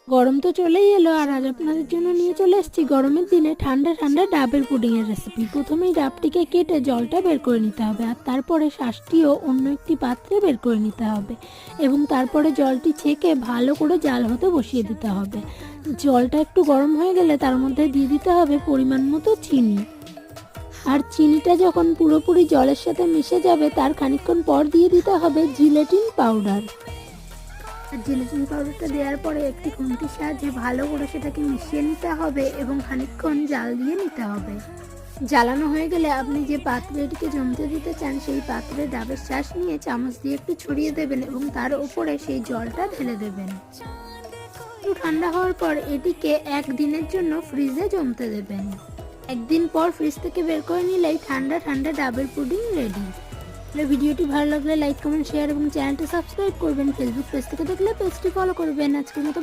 গরম তো চলেই এলো, আর আজ আপনাদের জন্য নিয়ে চলে এসেছি গরমের দিনে ঠান্ডা ঠান্ডা ডাবের পুডিংয়ের রেসিপি। প্রথমেই ডাবটিকে কেটে জলটা বের করে নিতে হবে, আর তারপরে শাঁসটিও অন্য একটি পাত্রে বের করে নিতে হবে এবং তারপরে জলটি ছেঁকে ভালো করে জাল হতে বসিয়ে দিতে হবে। জলটা একটু গরম হয়ে গেলে তার মধ্যে দিয়ে দিতে হবে পরিমাণ মতো চিনি, আর চিনিটা যখন পুরোপুরি জলের সাথে মিশে যাবে তার খানিকক্ষণ পর দিয়ে দিতে হবে জিলেটিন পাউডার। জিলেটিন পাউডারটা দেওয়ার পরে একটি খুন্তির সাহায্যে ভালো করে সেটাকে মিশিয়ে নিতে হবে এবং খানিকক্ষণ জাল দিয়ে নিতে হবে। জ্বালানো হয়ে গেলে আপনি যে পাত্রে এটিকে জমতে দিতে চান সেই পাত্রে ডাবের শাঁস নিয়ে চামচ দিয়ে একটু ছড়িয়ে দেবেন এবং তার উপরে সেই জলটা ঢেলে দেবেন। একটু ঠান্ডা হওয়ার পর এটিকে একদিনের জন্য ফ্রিজে জমতে দেবেন। একদিন পর ফ্রিজ থেকে বের করে নিলেই ঠান্ডা ঠান্ডা ডাবের পুডিং রেডি। ভিডিওটি ভালো লাগলে লাইক, কমেন্ট, শেয়ার এবং চ্যানেলটি সাবস্ক্রাইব করবেন। ফেসবুক পেজ থেকে দেখলে পেজটি ফলো করবেন। আজকের মতো